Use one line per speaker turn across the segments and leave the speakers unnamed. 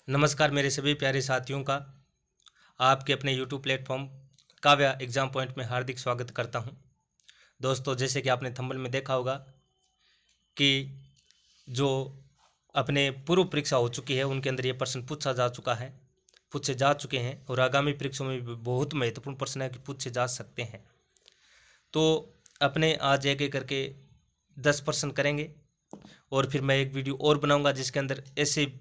नमस्कार मेरे सभी प्यारे साथियों का आपके अपने YouTube platform Kavya exam point में हार्दिक स्वागत करता हूं। दोस्तों, जैसे कि आपने थंबनेल में देखा होगा कि जो अपने पूर्व परीक्षा हो चुकी है उनके अंदर ये प्रश्न पूछे जा चुके हैं और आगामी परीक्षाओं में भी बहुत महत्वपूर्ण प्रश्न है कि पूछे जा सकते हैं। तो अपने आज एक एक करके 10 प्रश्न करेंगे और फिर मैं एक वीडियो और बनाऊंगा जिसके अंदर ऐसे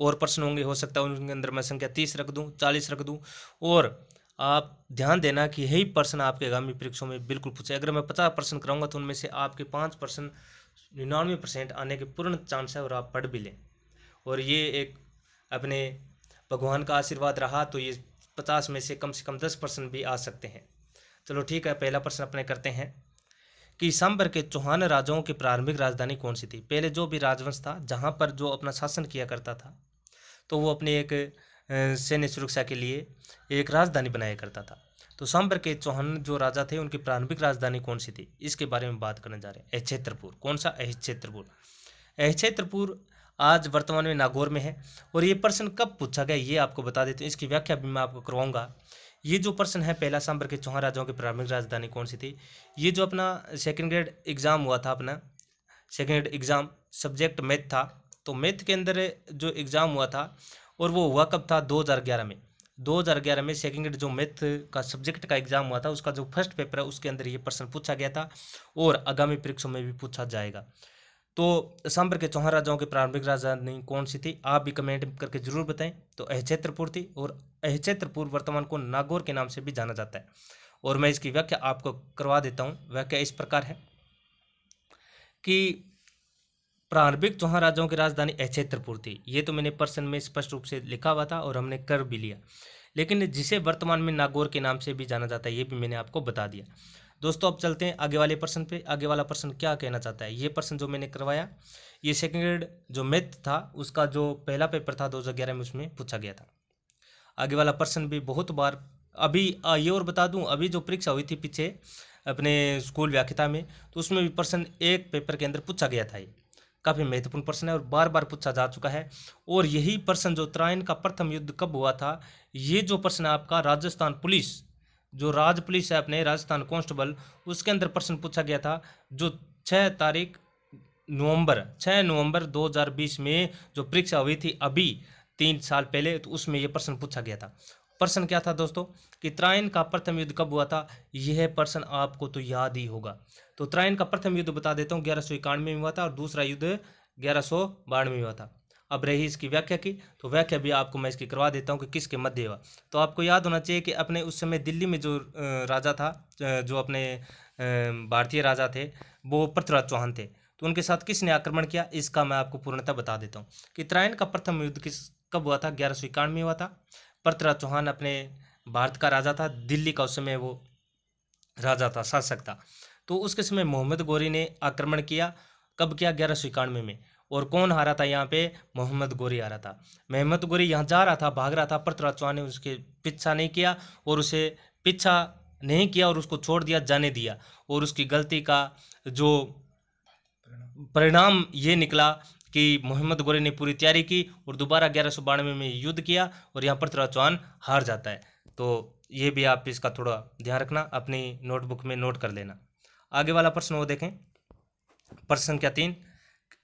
और प्रश्न होंगे। हो सकता है उनके अंदर मैं संख्या 30 रख दूं, 40 रख दूं। और आप ध्यान देना कि यही प्रश्न आपके आगामी परीक्षाओं में बिल्कुल पूछे। अगर मैं 50 प्रश्न कराऊंगा तो उनमें से आपके 5 प्रश्न 99% आने के पूर्ण चांस है और आप पढ़ भी लें। और ये एक अपने भगवान का आशीर्वाद रहा तो ये 50 में से कम 10 प्रश्न भी आ सकते हैं। चलो ठीक है, पहला प्रश्न अपने करते हैं कि सांबर के चौहान राजाओं की प्रारंभिक राजधानी कौन सी थी। पहले जो भी राजवंश था जहाँ पर जो अपना शासन किया करता था तो वो अपने एक सैन्य सुरक्षा के लिए एक राजधानी बनाया करता था। तो सांबर के चौहान जो राजा थे उनकी प्रारंभिक राजधानी कौन सी थी, इसके बारे में बात करने जा रहे हैं। अहिच्छत्रपुर। कौन सा? अहिच्छत्रपुर। अहिच्छत्रपुर आज वर्तमान में नागौर में है। और ये प्रश्न कब पूछा गया ये आपको बता देते हैं, इसकी व्याख्या भी मैं आपको करवाऊंगा। ये जो प्रश्न है पहला, सांबर के चौहान राजाओं की प्रारंभिक राजधानी कौन सी थी, ये जो अपना सेकेंड ग्रेड एग्जाम हुआ था, अपना second grade exam subject math था। तो मैथ के अंदर जो एग्ज़ाम हुआ था और वो हुआ कब था? 2011 में। 2011 में सेकेंड ग्रेड जो मैथ का सब्जेक्ट का एग्ज़ाम हुआ था उसका जो फर्स्ट पेपर है उसके अंदर ये प्रश्न पूछा गया था और आगामी परीक्षा में भी पूछा जाएगा। तो सांबर के चौहान राजाओं की प्रारंभिक राजधानी कौन सी थी, आप भी कमेंट करके जरूर बताएं। तो अहिच्छत्रपुर थी और अहिच्छत्रपुर वर्तमान को नागौर के नाम से भी जाना जाता है। और मैं इसकी व्याख्या आपको करवा देता हूँ। व्याख्या इस प्रकार है कि प्रारंभिक चौहान राजाओं की राजधानी अहिच्छत्रपुर थी। ये तो मैंने प्रश्न में स्पष्ट रूप से लिखा हुआ था और हमने कर भी लिया, लेकिन जिसे वर्तमान में नागौर के नाम से भी जाना जाता है ये भी मैंने आपको बता दिया। दोस्तों, अब चलते हैं आगे वाले प्रश्न पे। आगे वाला प्रश्न क्या कहना चाहता है? ये प्रश्न जो मैंने करवाया ये सेकेंड ग्रेड जो मैथ था उसका जो पहला पेपर था 2011 में उसमें पूछा गया था। आगे वाला प्रश्न भी बहुत बार अभी ये और बता दूं, अभी जो परीक्षा हुई थी पीछे अपने स्कूल व्याख्याता में तो उसमें भी प्रश्न एक पेपर के अंदर पूछा गया था। ये काफ़ी महत्वपूर्ण प्रश्न है और बार बार पूछा जा चुका है। और यही प्रश्न जो त्राइन का प्रथम युद्ध कब हुआ था, ये जो प्रश्न आपका राजस्थान पुलिस जो राज पुलिस है अपने राजस्थान कांस्टेबल उसके अंदर प्रश्न पूछा गया था जो 6 नवंबर 2020 में जो परीक्षा हुई थी अभी 3 साल पहले, तो उसमें यह प्रश्न पूछा गया था। प्रश्न क्या था दोस्तों कि त्राइन का प्रथम युद्ध कब हुआ था, यह प्रश्न आपको तो याद ही होगा। तो त्राइन का प्रथम युद्ध बता देता हूँ 1191 में हुआ था और दूसरा युद्ध 1192 में हुआ था। अब रही इसकी व्याख्या की, तो व्याख्या भी आपको मैं इसकी करवा देता हूँ कि किसके मध्य हुआ। तो आपको याद होना चाहिए कि अपने उस समय दिल्ली में जो राजा था, जो अपने भारतीय राजा थे वो पृथ्वीराज चौहान थे। तो उनके साथ किसने आक्रमण किया इसका मैं आपको पूर्णतः बता देता हूँ कि त्राइन का प्रथम युद्ध कब हुआ था? 1191 में हुआ था। पृथ्वीराज चौहान अपने भारत का राजा था, दिल्ली का उस समय वो राजा था, शासक था। तो उसके समय मोहम्मद गोरी ने आक्रमण किया। कब किया? 1191 में। और कौन हारा था यहाँ पे? मोहम्मद गोरी हारा था। मोहम्मद गोरी यहाँ जा रहा था, भाग रहा था, पृथ्वीराज चौहान ने उसके पीछा नहीं किया और उसे पीछा नहीं किया और उसको छोड़ दिया, जाने दिया। और उसकी गलती का जो परिणाम ये निकला कि मोहम्मद गोरी ने पूरी तैयारी की और दोबारा 1192 में युद्ध किया और यहाँ पृथ्वीराज चौहान हार जाता है। तो ये भी आप इसका थोड़ा ध्यान रखना, अपनी नोटबुक में नोट कर लेना। आगे वाला प्रश्न वो देखें, प्रश्न संख्या 3।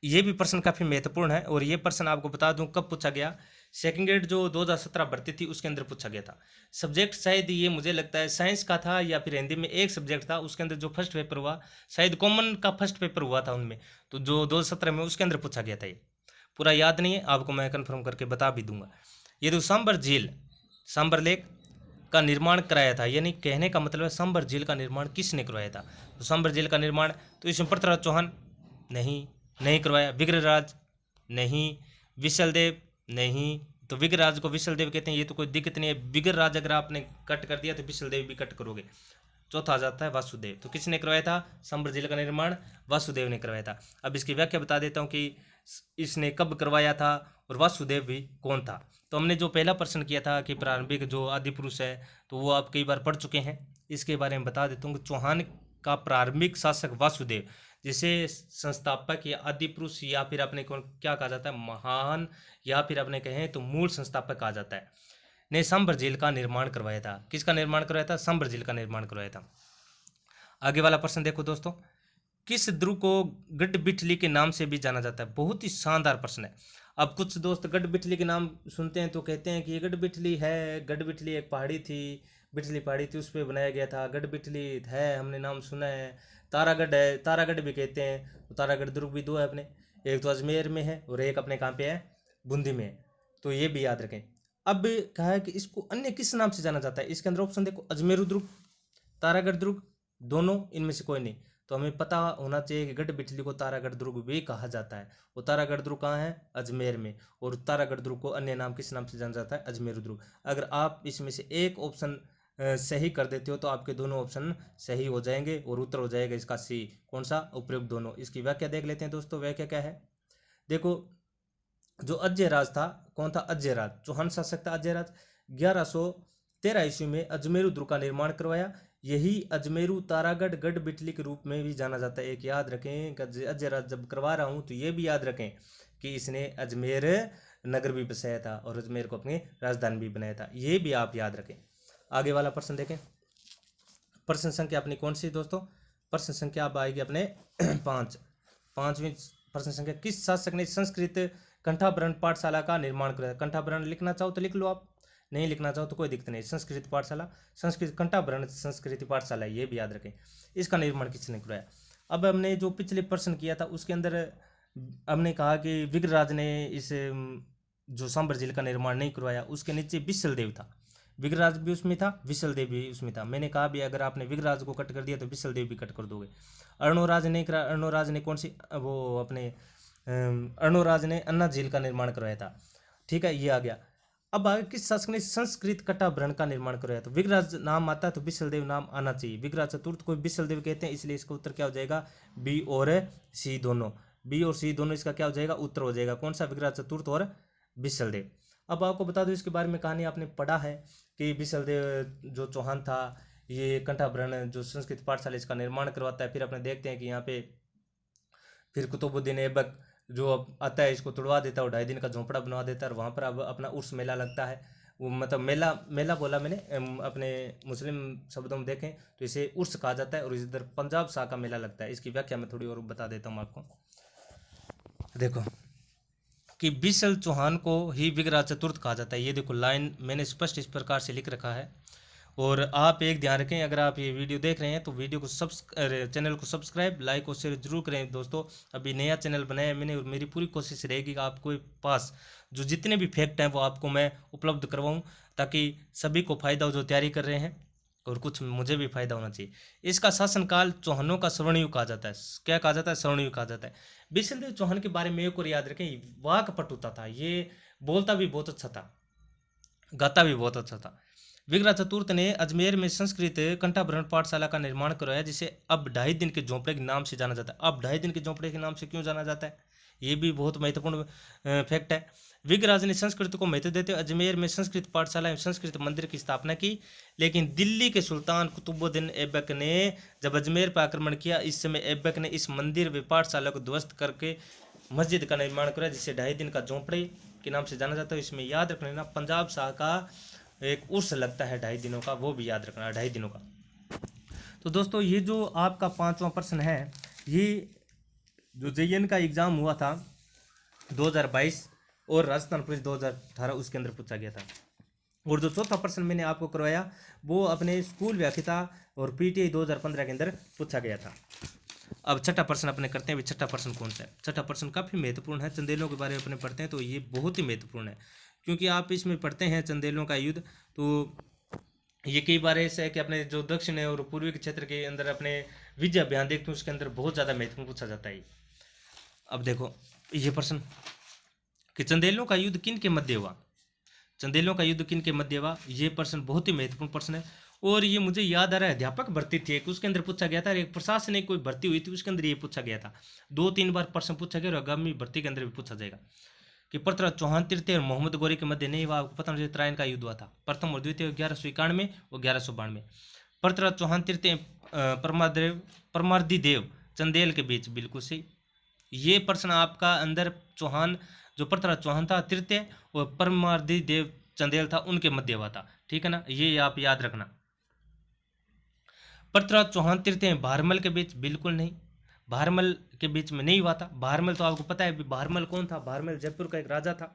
ये भी प्रश्न काफ़ी महत्वपूर्ण है और ये प्रश्न आपको बता दूं कब पूछा गया। सेकेंड ग्रेड जो 2017 भर्ती थी उसके अंदर पूछा गया था। सब्जेक्ट शायद ये मुझे लगता है साइंस का था या फिर हिंदी में एक सब्जेक्ट था, उसके अंदर जो फर्स्ट पेपर हुआ शायद कॉमन का फर्स्ट पेपर हुआ था उनमें, तो जो 2017 में उसके अंदर पूछा गया था। ये पूरा याद नहीं है, आपको मैं कन्फर्म करके बता भी दूंगा। ये तो सांबर झील, सांबर लेक का निर्माण कराया था, यानी कहने का मतलब है सांबर झील का निर्माण किसने करवाया था? तो सांबर झील का निर्माण तो इसमें पृथ्वीराज चौहान नहीं करवाया। विग्रहराज नहीं, विशलदेव नहीं। तो विग्रहराज को विशलदेव कहते हैं, ये तो कोई दिक्कत नहीं है। विग्रहराज अगर आपने कट कर दिया तो विशलदेव भी कट करोगे। चौथा आ जाता है वासुदेव। तो किसने करवाया था सांबर झील का निर्माण? वासुदेव ने करवाया था। अब इसकी व्याख्या बता देता हूँ कि इसने कब करवाया था और वासुदेव भी कौन था। तो हमने जो पहला प्रश्न किया था कि प्रारंभिक जो आदि पुरुष है तो वो आप कई बार पढ़ चुके हैं, इसके बारे में बता देता हूँ कि चौहान का प्रारंभिक शासक वासुदेव। जिसे संस्थापक या आदि पुरुष या फिर अपने को क्या कहा जाता है, महान, या फिर अपने कहें तो मूल संस्थापक कहा जाता है, ने सांबर झील का निर्माण करवाया था। किसका निर्माण करवाया था? सांबर झील का निर्माण करवाया था। आगे वाला प्रश्न देखो दोस्तों, किस ध्रुव को गढ़बिठली के नाम से भी जाना जाता है? बहुत ही शानदार प्रश्न है। अब कुछ दोस्त गढ़बिठली के नाम सुनते हैं तो कहते हैं कि ये गढ़बिठली है, गढ़बिठली एक पहाड़ी थी, बिठली पहाड़ी थी, उस पर बनाया गया था, गढ़बिठली है, हमने नाम सुना है। तारागढ़ है, तारागढ़ भी कहते हैं, तो तारागढ़ दुर्ग भी दो है अपने, एक तो अजमेर में है और एक अपने कहाँ पे है, बूंदी में है, तो ये भी याद रखें। अब कहा है कि इसको अन्य किस नाम से जाना जाता है? इसके अंदर ऑप्शन देखो, अजमेरू दुर्ग, तारागढ़ दुर्ग, दोनों, इनमें से कोई नहीं। तो हमें पता होना चाहिए कि गढ़बिठली को तारागढ़ दुर्ग भी कहा जाता है। वो तारागढ़ दुर्ग कहाँ है? अजमेर में। और तारागढ़ दुर्ग को अन्य नाम किस नाम से जाना जाता है? अजमेर दुर्ग। अगर आप इसमें से एक ऑप्शन सही कर देते हो तो आपके दोनों ऑप्शन सही हो जाएंगे और उत्तर हो जाएगा इसका सी। कौन सा? उपयुक्त दोनों। इसकी व्याख्या देख लेते हैं दोस्तों। व्याख्या क्या है? देखो, जो अजयराज था, कौन था? अजयराज, चौहान शासक था अजयराज। 1113 ईस्वी में अजमेरू दुर्ग का निर्माण करवाया। यही अजमेरू तारागढ़ गढ़बिठली के रूप में भी जाना जाता है। एक याद रखें कि अजयराज जब करवा रहा हूं तो ये भी याद रखें कि इसने अजमेर नगर भी बसाया था और अजमेर को अपनी राजधानी भी बनाया था। ये भी आप याद रखें। आगे वाला प्रश्न देखें। प्रश्न संख्या अपनी कौन सी दोस्तों? प्रश्न संख्या अब आएगी अपने पांचवी प्रश्न संख्या, किस शासक ने संस्कृत कंठाभरण पाठशाला का निर्माण कराया? कंठाभरण लिखना चाहो तो लिख लो, आप नहीं लिखना चाहो तो कोई दिक्कत नहीं। संस्कृत पाठशाला, संस्कृत कंठाभरण संस्कृति पाठशाला, ये भी याद रखें। इसका निर्माण किसने कराया? अब हमने जो पिछले प्रश्न किया था उसके अंदर हमने कहा कि विग्रराज ने इस जो सांबर झील का निर्माण नहीं करवाया। उसके नीचे विशलदेव था, विग्रराज भी उसमें था, विशलदेव भी उसमें था। मैंने कहा भी अगर आपने विग्रराज को कट कर दिया तो विशलदेव भी कट कर दोगे। अर्णोराज ने करा, अर्णोराज ने कौन सी, वो अपने अर्णोराज ने अन्ना झील का निर्माण करवाया था। ठीक है, ये आ गया। अब आगे किस शासक ने संस्कृत कंठाभरण का निर्माण करवाया? तो विग्रराज नाम आता है तो विशलदेव नाम आना चाहिए। विग्रराज चतुर्थ को विशलदेव कहते हैं, इसलिए इसका उत्तर क्या हो जाएगा? बी और सी दोनों। बी और सी दोनों इसका क्या हो जाएगा? उत्तर हो जाएगा। कौन सा? विग्रराज चतुर्थ और विशलदेव। अब आपको बता दो इसके बारे में, कहानी आपने पढ़ा है कि विशलदेव जो चौहान था, ये कंठाभरण जो संस्कृत पाठशाला इसका निर्माण करवाता है। फिर अपने देखते हैं कि यहाँ पे फिर कुतुबुद्दीन ऐबक जो अब आता है इसको तुड़वा देता है और 2.5 दिन का झोंपड़ा बनवा देता है और वहाँ पर अब अपना उर्स मेला लगता है। वो मतलब मेला, मेला बोला मैंने, अपने मुस्लिम शब्दों में देखें तो इसे उर्स कहा जाता है और इधर पंजाब शाह का मेला लगता है। इसकी व्याख्या मैं थोड़ी और बता देता हूँ आपको। देखो कि विशल चौहान को ही विग्रराज चतुर्थ कहा जाता है। ये देखो लाइन मैंने स्पष्ट इस प्रकार से लिख रखा है। और आप एक ध्यान रखें, अगर आप ये वीडियो देख रहे हैं तो वीडियो को चैनल को सब्सक्राइब, लाइक और शेयर जरूर करें दोस्तों। अभी नया चैनल बनाया है मैंने और मेरी पूरी कोशिश रहेगी कि आपको पास जो जितने भी फैक्ट हैं वो आपको मैं उपलब्ध करवाऊँ, ताकि सभी को फायदा हो जो तैयारी कर रहे हैं और कुछ मुझे भी फायदा होना चाहिए। इसका शासनकाल चौहानों का स्वर्णयुग कहा जाता है। क्या कहा जाता है? स्वर्णयुग कहा जाता है। विशलदेव चौहान के बारे में एक और याद रखें, वाक्पटुता था, ये बोलता भी बहुत अच्छा था, गाता भी बहुत अच्छा था। विग्रह चतुर्थ ने अजमेर में संस्कृत कंठाभरण पाठशाला का निर्माण करवाया, जिसे अब 2.5 दिन के झोंपड़े के नाम से जाना जाता है। अब 2.5 दिन के झोंपड़े के नाम से क्यों जाना जाता है? ये भी बहुत महत्वपूर्ण फैक्ट है। विग्रराज ने संस्कृत को महत्व देते हुए अजमेर में संस्कृत पाठशाला एवं संस्कृत मंदिर की स्थापना की, लेकिन दिल्ली के सुल्तान कुतुबुद्दीन ऐबक ने जब अजमेर पर आक्रमण किया, इस समय ऐबक ने इस मंदिर व पाठशाला को ध्वस्त करके मस्जिद का निर्माण कराया, जिसे 2.5 दिन का झोंपड़े के नाम से जाना जाता है। इसमें याद रख लेना पंजाब शाह का एक उर्स लगता है 2.5 दिनों का, वो भी याद रखना 2.5 दिनों का। तो दोस्तों ये जो आपका 5वां प्रश्न है, ये जो JN का एग्ज़ाम हुआ था 2022 और राजस्थान पुलिस 2018 उसके अंदर पूछा गया था। और जो चौथा प्रश्न मैंने आपको करवाया वो अपने स्कूल व्याख्याता और PTI 2015 के अंदर पूछा गया था। अब छठा प्रश्न अपने करते हैं। छठा प्रश्न कौन सा है? छठा प्रश्न काफ़ी महत्वपूर्ण है। चंदेलों के बारे में अपने पढ़ते हैं तो ये बहुत ही महत्वपूर्ण है, क्योंकि आप इसमें पढ़ते हैं चंदेलों का युद्ध, तो ये कई बार ऐसा है कि अपने जो दक्षिण और पूर्वी के क्षेत्र के अंदर अपने विजय अभियान देखते हैं उसके अंदर बहुत ज़्यादा महत्वपूर्ण पूछा जाता है। अब देखो ये प्रश्न कि चंदेलों का युद्ध किन के मध्य हुआ? चंदेलों का युद्ध किन के मध्य हुआ? ये प्रश्न बहुत ही महत्वपूर्ण प्रश्न है। और ये मुझे याद आ रहा है, अध्यापक भर्ती थी एक, उसके अंदर पूछा गया था, एक प्रशासनिक कोई भर्ती हुई थी उसके अंदर ये पूछा गया था। 2-3 बार प्रश्न पूछा गया और आगामी भर्ती के अंदर भी पूछा जाएगा कि पृथ्वीराज चौहान तृतीय और मोहम्मद गौरी के मध्य नहीं हुआ। आपको पता होना चाहिए त्रायन का युद्ध हुआ था, प्रथम और द्वितीय 1191 और 1192। पृथ्वीराज चौहान तृतीय परमार्दी देव चंदेल के बीच, बिल्कुल सही। ये प्रश्न आपका अंदर चौहान, जो पृथ्वीराज चौहान था तृतीय, और परमारदी देव चंदेल था उनके मध्य हुआ था, ठीक है ना, ये आप याद रखना। पृथ्वीराज चौहान तृतीय भारमल के बीच, बिल्कुल नहीं, भारमल के बीच में नहीं हुआ था। भारमल तो आपको पता है, भारमल कौन था, भारमल जयपुर का एक राजा था।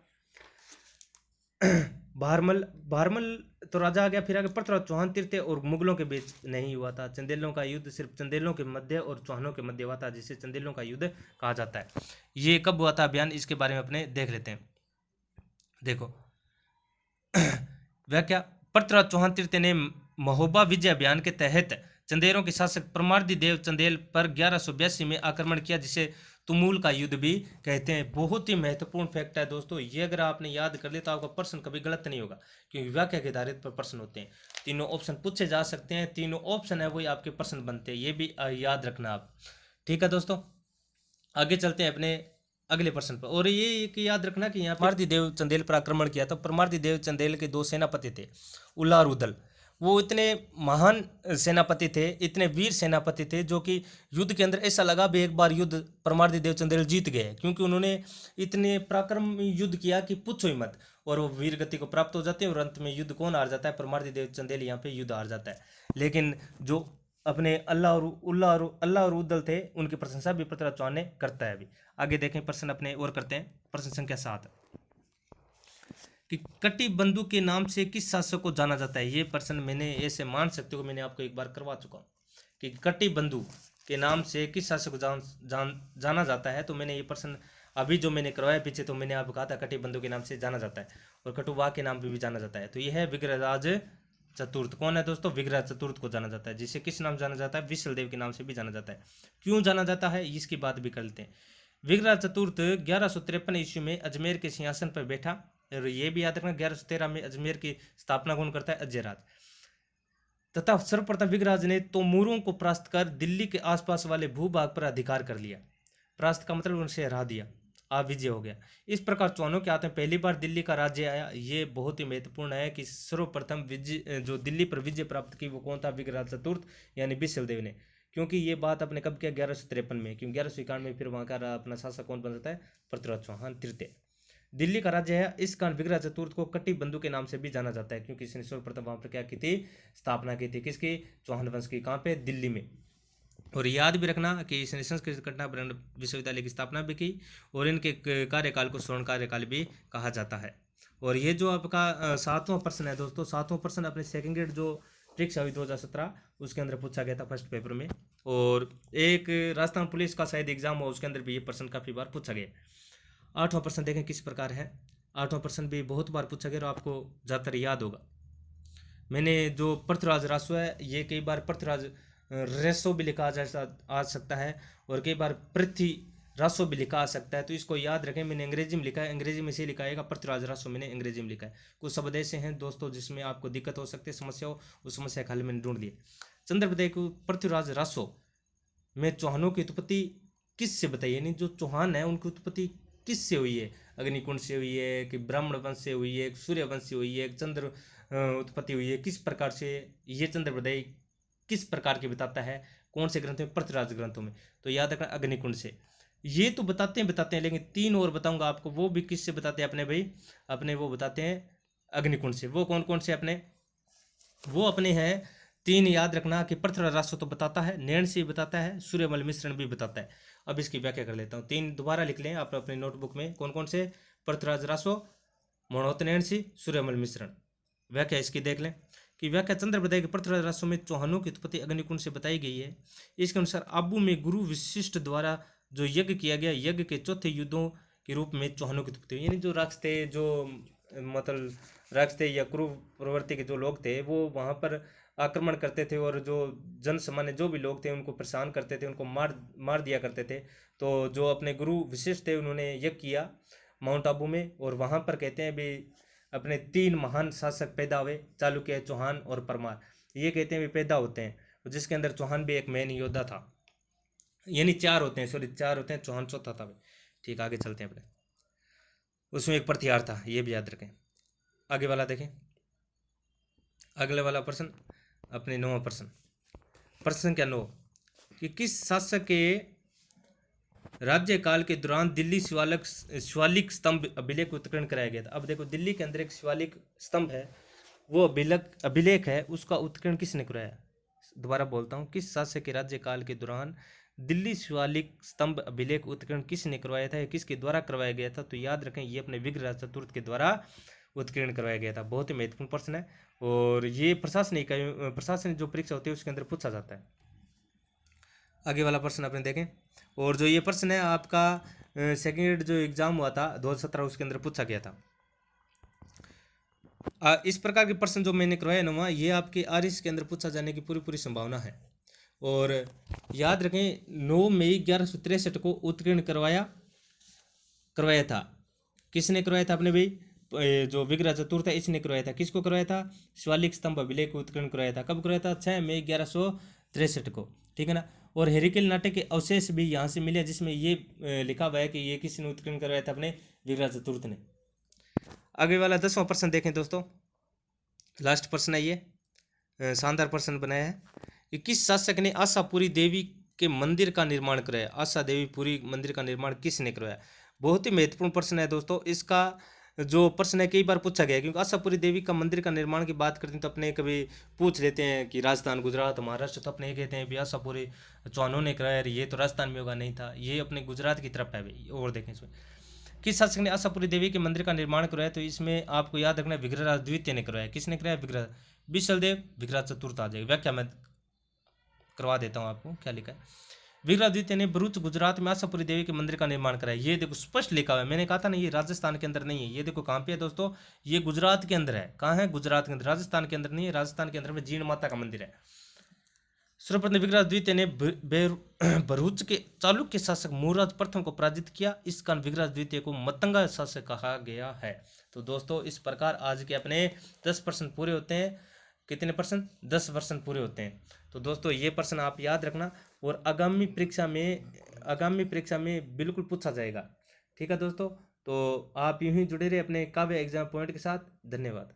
भारमल भारमल तो राजा आ गया, फिर आगे पृथ्वीराज चौहान तृतीय और मुगलों के बीच नहीं हुआ था। चंदेलों का युद्ध सिर्फ चंदेलों के मध्य और चौहानों के मध्य हुआ था, जिसे चंदेलों का युद्ध कहा जाता है। ये कब हुआ था अभियान, इसके बारे में अपने देख लेते हैं। देखो व्याख्या, पृथ्वीराज चौहान तृतीय ने महोबा विजय अभियान के तहत चंदेलों के शासक परमारदी देव चंदेल पर 1182 में आक्रमण किया, जिसे तुमुल का युद्ध भी कहते हैं। बहुत ही महत्वपूर्ण फैक्ट है दोस्तों, ये अगर आपने याद कर लिया तो आपका प्रश्न कभी गलत नहीं होगा, क्योंकि व्याख्या के आधारित पर प्रश्न होते हैं। तीनों ऑप्शन पूछे जा सकते हैं, तीनों ऑप्शन है वही आपके प्रश्न बनते हैं, ये भी याद रखना आप, ठीक है दोस्तों। आगे चलते हैं अपने अगले प्रश्न पर, और ये एक याद रखना कि यहाँ परमारदी देव चंदेल पर आक्रमण किया था। परमारदी देव चंदेल के 2 सेनापति थे, उल्ला और उदल। वो इतने महान सेनापति थे, इतने वीर सेनापति थे, जो कि युद्ध के अंदर ऐसा लगा भी एक बार युद्ध परमारदी देव चंदेल जीत गए, क्योंकि उन्होंने इतने पराक्रम युद्ध किया कि पूछो ही मत, और वो वीर गति को प्राप्त हो जाते हैं, और अंत में युद्ध कौन हार जाता है, परमारदी देव चंदेल यहाँ पे युद्ध हार जाता है। लेकिन जो अपने अल्लाह और उद्दल थे, उनकी प्रशंसा भी पृथ्वीराज चौहान ने करता है अभी। आगे देखें प्रश्न अपने और करते हैं। प्रश्न संख्या 7 कि कटिबंधु के नाम से किस शासक को जाना जाता है। ये प्रश्न मैंने ऐसे मान सकते हो, मैंने आपको एक बार करवा चुका हूँ कि कटिबंधु के नाम से किस शासक को जाना जाता है। तो मैंने ये प्रश्न अभी जो मैंने करवाया पीछे, तो मैंने आपको कहा था कटिबंधु के नाम से जाना जाता है, और कटुवाह के नाम पर भी जाना जाता है। तो यह है विग्रहराज चतुर्थ। कौन है दोस्तों, विग्रह चतुर्थ को जाना जाता है, जिसे किस नाम जाना जाता है, विशलदेव के नाम से भी जाना जाता है। क्यों जाना जाता है, इसकी बात भी कर लेते हैं। विग्रह चतुर्थ 1153 ईस्वी में अजमेर के सिंहासन पर बैठा, और ये भी याद रखना 1113 में अजमेर की स्थापना कौन करता है, अजयराज। तथा सर्वप्रथम विग्रहराज ने तोमूरों को परास्त कर दिल्ली के आसपास वाले भूभाग पर अधिकार कर लिया। परास्त का मतलब उनसे हरा दिया, आप विजय हो गया। इस प्रकार चौहानों के हाथ में पहली बार दिल्ली का राज्य आया। ये बहुत ही महत्वपूर्ण है कि सर्वप्रथम विजय, जो दिल्ली पर विजय प्राप्त की, वो कौन था, विग्रहराज चतुर्थ यानी विशलदेव ने। क्योंकि ये बात अपने कब किया, 1153 में, क्योंकि 1151 में फिर वहाँ का अपना शासक कौन बन जाता है, पृथ्वीराज चौहान तृतीय। दिल्ली का राज्य है, इस कारण विग्रह चतुर्थ को कटिबंधु के नाम से भी जाना जाता है, क्योंकि इसने सर्वप्रथम वहाँ पर क्या की थी, स्थापना की थी, किसकी, चौहान वंश की। कहाँ पे, दिल्ली में। और याद भी रखना कि इसने संस्कृत घटनावरण विश्वविद्यालय की स्थापना भी की, और इनके कार्यकाल को स्वर्ण कार्यकाल भी कहा जाता है। और ये जो आपका 7वां प्रश्न है दोस्तों, 7वां प्रश्न अपने सेकंड ग्रेड जो परीक्षा हुई 2017 उसके अंदर पूछा गया था फर्स्ट पेपर में, और एक राजस्थान पुलिस का शायद एग्जाम हुआ, उसके अंदर भी ये प्रश्न काफ़ी बार पूछा गया। 8वां प्रश्न देखें किस प्रकार है। 8वां प्रश्न भी बहुत बार पूछा गया और आपको ज़्यादातर याद होगा। मैंने जो पृथ्वीराज रासो है, ये कई बार पृथ्वीराज रेसो भी लिखा आ सकता है, और कई बार पृथ्वी रासो भी लिखा आ सकता है। तो इसको याद रखें, मैंने अंग्रेजी में लिखा है, अंग्रेजी में से लिखा आएगा पृथ्वीराज रासो, मैंने अंग्रेजी में लिखा है। कुछ शब्द ऐसे हैं दोस्तों जिसमें आपको दिक्कत हो सकती है, समस्या हो, उस समस्या का हल मैंने ढूंढ लिया। संदर्भ देखो, पृथ्वीराज रासो में चौहानों की उत्पत्ति किससे बताई, यानी जो चौहान है उनकी उत्पत्ति किससे हुई है, अग्निकुंड से हुई है कि ब्राह्मण वंश से हुई है, सूर्य वंश से हुई है, चंद्र उत्पत्ति हुई है, किस प्रकार से, ये चंद्र बदाई किस प्रकार की बताता है, कौन से ग्रंथों में, पृथ्वीराज ग्रंथों में। तो याद रखना अग्निकुंड से। ये तो बताते हैं, लेकिन 3 और बताऊंगा आपको, वो भी किससे बताते हैं अपने भाई, अपने वो बताते हैं अग्निकुंड से। वो कौन कौन से अपने, वो अपने हैं 3, याद रखना कि पृथ्वीराज रासो तो बताता है, नैण से बताता है, सूर्यमल मिश्रण भी बताता है। अब इसकी व्याख्या कर लेता हूँ, 3 दोबारा लिख लें आप अपने नोटबुक में, कौन कौन से, पृथ्वीराज रासो, मणोत्तनैण सी, सूर्यमल मिश्रण। व्याख्या इसकी देख लें कि व्याख्या चंद्र बताए कि पृथ्वीराज रासो में चौहानों की उत्पत्ति अग्निकुंड से बताई गई है। इसके अनुसार आबू में गुरु विशिष्ट द्वारा जो यज्ञ किया गया, यज्ञ के चौथे युद्धों के रूप में चौहानों की उत्पत्ति हुई। यानी जो राक्षस थे, जो मतलब राक्षस थे या क्रूर प्रवृत्ति के जो लोग थे, वो वहाँ पर आक्रमण करते थे, और जो जन सामान्य जो भी लोग थे उनको परेशान करते थे, उनको मार दिया करते थे। तो जो अपने गुरु विशिष्ट थे उन्होंने यज्ञ किया माउंट आबू में, और वहाँ पर कहते हैं भी अपने 3 महान शासक पैदा हुए, चालुक्य, चौहान और परमार। ये कहते हैं भी पैदा होते हैं, जिसके अंदर चौहान भी एक मेन योद्धा था, यानी 4 होते हैं, सॉरी 4 होते हैं, चौहान चौथा था। ठीक, आगे चलते हैं अपने, उसमें एक प्रतिहार था, ये भी याद रखें। आगे वाला देखें, अगले वाला प्रश्न अपने 9वां प्रश्न, प्रश्न संख्या 9 कि किस शासक के राज्यकाल के दौरान दिल्ली शिवालिक स्तंभ अभिलेख उत्कीर्ण कराया गया था। अब देखो, दिल्ली के अंदर एक शिवालिक स्तंभ है, वो अभिलेख है, उसका उत्कीर्ण किसने कराया? दोबारा बोलता हूँ, किस शासक के राज्यकाल के दौरान दिल्ली शिवालिक स्तंभ अभिलेख उत्कीर्ण किसने करवाया था या किसके द्वारा करवाया गया था? तो याद रखें, ये अपने विग्रह चतुर्थ के द्वारा उत्कीर्ण करवाया गया था। बहुत ही महत्वपूर्ण प्रश्न है, और ये प्रशासनिक जो परीक्षा होती है उसके अंदर पूछा जाता है। आगे वाला प्रश्न अपने देखें, और जो ये प्रश्न है आपका सेकेंड जो एग्जाम हुआ था 2017 उसके अंदर पूछा गया था। इस प्रकार के प्रश्न जो मैंने करवाया ना, ये आपके आरएस के अंदर पूछा जाने की पूरी संभावना है। और याद रखें, 9 मई 1163 को उत्कीर्ण करवाया था। किसने करवाया था अपने भाई? जो विग्रह चतुर्थ है इसने करवाया था। किसको करवाया था? शिवालिक स्तंभ अभिलेख उत्कीर्ण करवाया था। कब करवाया था? 6 मई 1163 को, ठीक है ना। और हेरिकल नाटक के अवशेष भी यहाँ से मिले, जिसमें ये लिखा हुआ है कि ये किसने उत्कीर्ण करवाया था? अपने विग्रह चतुर्थ ने। आगे वाला 10वां प्रश्न देखें दोस्तों, लास्ट प्रश्न है ये, शानदार प्रश्न बनाया है कि किस शासक ने आशापुरी देवी के मंदिर का निर्माण कराया? आशा देवी पुरी मंदिर का निर्माण किसने करवाया? बहुत ही महत्वपूर्ण प्रश्न है दोस्तों। इसका जो प्रश्न है कई बार पूछा गया है, क्योंकि आशापुरी देवी का मंदिर का निर्माण की बात करते हैं तो अपने कभी पूछ लेते हैं कि राजस्थान, गुजरात, महाराष्ट्र, तो अपने ये कहते हैं भी आशापुरी चौहानों ने कराया, ये तो राजस्थान में होगा, नहीं था, ये अपने गुजरात की तरफ है भाई। और देखें इसमें किस शासक ने आशापुरी देवी के मंदिर का निर्माण करवाया? तो इसमें आपको याद रखना, विग्रहराज द्वितीय ने करवाया। किसने कराया? विग्रह विशलदेव। विग्रह चतुर्थ आ जाएगा, व्याख्या मैं करवा देता हूँ आपको, क्या लिखा है। विग्रह द्वितीय ने भरूच गुजरात में आशापुरी देवी के मंदिर का निर्माण कराया। ये देखो स्पष्ट लिखा हुआ है, मैंने कहा था ना ये राजस्थान के अंदर नहीं है। ये देखो कहाँ पे है दोस्तों, ये गुजरात के अंदर है। कहाँ है? गुजरात के अंदर, राजस्थान के अंदर नहीं है। राजस्थान के अंदर में जीण माता का मंदिर है। सर्वप्रथम विग्रह द्वितीय ने भरूच के चालुक्य शासक मूराज प्रथम को पराजित किया। इस कारण विग्रह द्वितीय को मतंगा शासक कहा गया है। तो दोस्तों इस प्रकार आज के अपने 10 प्रश्न पूरे होते हैं। कितने प्रश्न? 10 प्रश्न पूरे होते हैं। तो दोस्तों ये प्रश्न आप याद रखना, और आगामी परीक्षा में बिल्कुल पूछा जाएगा, ठीक है दोस्तों। तो आप यूं ही जुड़े रहे अपने काव्य एग्जाम पॉइंट के साथ। धन्यवाद।